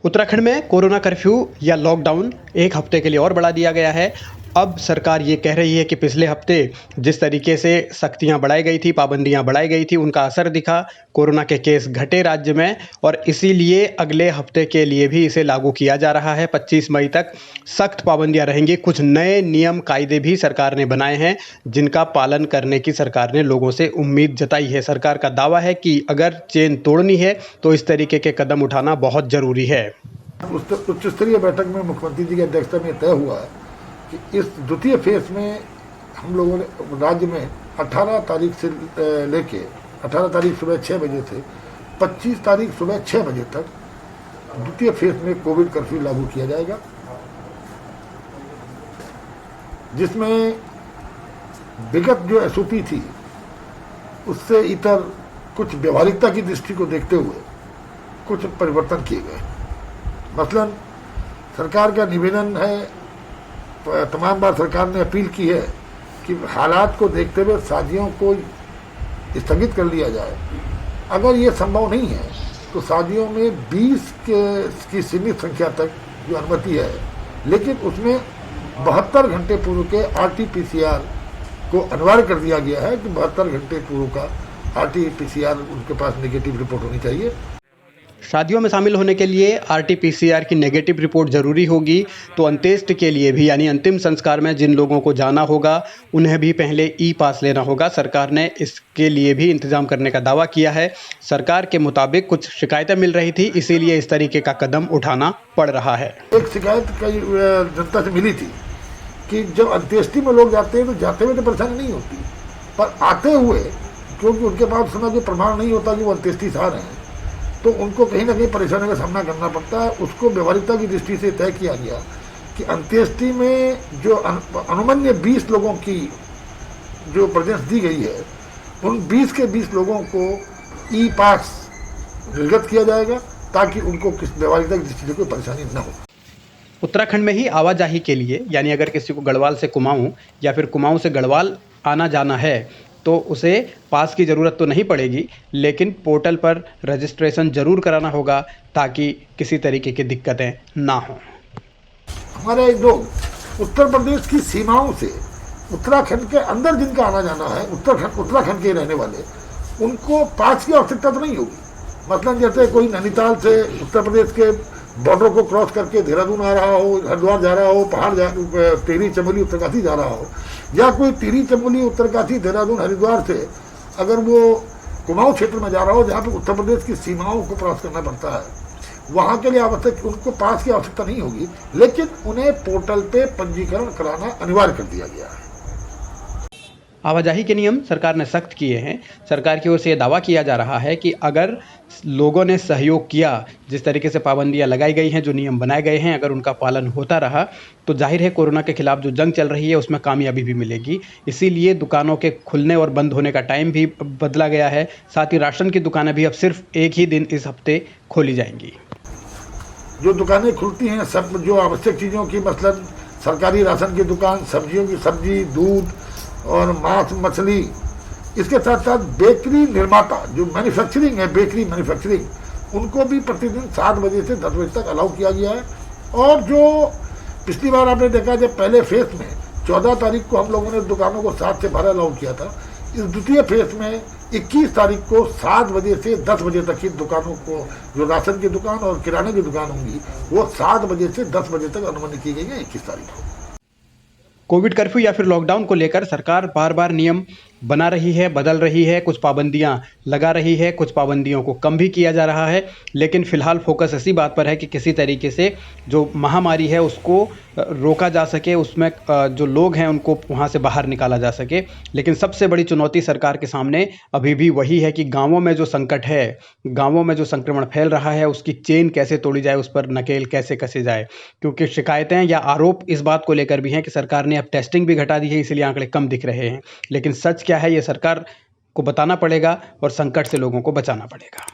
उत्तराखंड में corona curfew या lockdown एक हफ्ते के लिए और बढ़ा दिया गया है। अब सरकार ये कह रही है कि पिछले हफ्ते जिस तरीके से सख्तियां बढ़ाई गई थी, पाबंदियां बढ़ाई गई थी, उनका असर दिखा। कोरोना के केस घटे राज्य में और इसीलिए अगले हफ्ते के लिए भी इसे लागू किया जा रहा है। 25 मई तक सख्त पाबंदियां रहेंगी। कुछ नए नियम कायदे भी सरकार ने बनाए हैं, जिनका पालन करने की सरकार ने लोगों से उम्मीद जताई है। सरकार का दावा है कि अगर चेन तोड़नी है तो इस तरीके के कदम उठाना बहुत ज़रूरी है। उच्च स्तरीय बैठक में मुख्यमंत्री जी की अध्यक्षता में तय हुआ है कि इस द्वितीय फेज में हम लोगों ने राज्य में 18 तारीख से लेके 18 तारीख सुबह 6 बजे से 25 तारीख सुबह 6 बजे तक द्वितीय फेज में कोविड कर्फ्यू लागू किया जाएगा, जिसमें विगत जो एसओपी थी उससे इतर कुछ व्यवहारिकता की दृष्टि को देखते हुए कुछ परिवर्तन किए गए। मसलन सरकार का निवेदन है, तमाम बार सरकार ने अपील की है कि हालात को देखते हुए शादियों को स्थगित कर लिया जाए। अगर ये संभव नहीं है तो शादियों में 20 की सीमित संख्या तक जो अनुमति है, लेकिन उसमें 72 घंटे पूर्व के RT-PCR को अनिवार्य कर दिया गया है कि 72 घंटे पूर्व का RT-PCR उनके पास नेगेटिव रिपोर्ट होनी चाहिए। शादियों में शामिल होने के लिए RT-PCR की नेगेटिव रिपोर्ट ज़रूरी होगी। तो अंत्येष्टि के लिए भी, यानी अंतिम संस्कार में जिन लोगों को जाना होगा, उन्हें भी पहले ई-पास लेना होगा। सरकार ने इसके लिए भी इंतजाम करने का दावा किया है। सरकार के मुताबिक कुछ शिकायतें मिल रही थी, इसीलिए इस तरीके का कदम उठाना पड़ रहा है। एक शिकायत कई जनता से मिली थी कि जब अंत्येष्टि में लोग जाते हैं तो जाते हुए तो परेशानी नहीं होती, पर आते हुए क्योंकि उनके पास समय कोई प्रमाण नहीं होता कि वो अंत्येष्टि से आ रहे हैं, तो उनको कहीं ना कहीं परेशानी का सामना करना पड़ता है। उसको व्यवहारिकता की दृष्टि से तय किया गया कि अंत्येष्टि में जो अनुमन्य 20 लोगों की जो प्रेजेंस दी गई है, उन 20 के 20 लोगों को ई-पास निर्गत किया जाएगा ताकि उनको किस व्यवहारिकता की दृष्टि से कोई परेशानी न हो। उत्तराखंड में ही आवाजाही के लिए, यानी अगर किसी को गढ़वाल से कुमाऊं या फिर कुमाऊं से गढ़वाल आना जाना है तो उसे पास की ज़रूरत तो नहीं पड़ेगी, लेकिन पोर्टल पर रजिस्ट्रेशन ज़रूर कराना होगा ताकि किसी तरीके की दिक्कतें ना हों। हमारे लोग उत्तर प्रदेश की सीमाओं से उत्तराखंड के अंदर जिनका आना जाना है, उत्तराखंड के रहने वाले, उनको पास की आवश्यकता तो नहीं होगी। मसलन जैसे कोई नैनीताल से उत्तर प्रदेश के बॉर्डर को क्रॉस करके देहरादून आ रहा हो, हरिद्वार जा रहा हो, टिहरी चमोली उत्तरकाशी जा रहा हो, या कोई टिहरी चमोली उत्तरकाशी देहरादून हरिद्वार से अगर वो कुमाऊं क्षेत्र में जा रहा हो जहाँ पे उत्तर प्रदेश की सीमाओं को क्रॉस करना पड़ता है, वहाँ के लिए आवश्यक उनको पास की आवश्यकता नहीं होगी, लेकिन उन्हें पोर्टल पे पंजीकरण कराना अनिवार्य कर दिया गया है। आवाजाही के नियम सरकार ने सख्त किए हैं। सरकार की ओर से यह दावा किया जा रहा है कि अगर लोगों ने सहयोग किया, जिस तरीके से पाबंदियां लगाई गई हैं, जो नियम बनाए गए हैं, अगर उनका पालन होता रहा तो जाहिर है कोरोना के खिलाफ जो जंग चल रही है उसमें कामयाबी भी मिलेगी। इसीलिए दुकानों के खुलने और बंद होने का टाइम भी बदला गया है। साथ ही राशन की दुकानें भी अब सिर्फ एक ही दिन इस हफ्ते खोली जाएंगी। जो दुकानें खुलती हैं, सब जो आवश्यक चीज़ों की, मसलन सरकारी राशन की दुकान, सब्जियों की सब्जी, दूध और मांस मछली, इसके साथ साथ बेकरी निर्माता जो मैन्युफैक्चरिंग है, बेकरी मैन्युफैक्चरिंग, उनको भी प्रतिदिन 7 बजे से 10 बजे तक अलाउ किया गया है। और जो पिछली बार आपने देखा, जब पहले फेज में 14 तारीख को हम लोगों ने दुकानों को 7 से 12 अलाउ किया था, इस द्वितीय फेज में 21 तारीख को 7 बजे से 10 बजे तक की दुकानों को, जो राशन की दुकान और किराने की दुकान होंगी, वो 7 बजे से 10 बजे तक अनुमति की गई है 21 तारीख को। कोविड कर्फ्यू या फिर लॉकडाउन को लेकर सरकार बार बार नियम बना रही है, बदल रही है, कुछ पाबंदियां लगा रही है, कुछ पाबंदियों को कम भी किया जा रहा है। लेकिन फिलहाल फोकस इसी बात पर है कि किसी तरीके से जो महामारी है उसको रोका जा सके, उसमें जो लोग हैं उनको वहां से बाहर निकाला जा सके। लेकिन सबसे बड़ी चुनौती सरकार के सामने अभी भी वही है कि गाँवों में जो संकट है, गाँवों में जो संक्रमण फैल रहा है, उसकी चेन कैसे तोड़ी जाए, उस पर नकेल कैसे कसे जाए। क्योंकि शिकायतें या आरोप इस बात को लेकर भी हैं कि सरकार ने अब टेस्टिंग भी घटा दी है, इसलिए आंकड़े कम दिख रहे हैं। लेकिन सच क्या है, ये सरकार को बताना पड़ेगा और संकट से लोगों को बचाना पड़ेगा।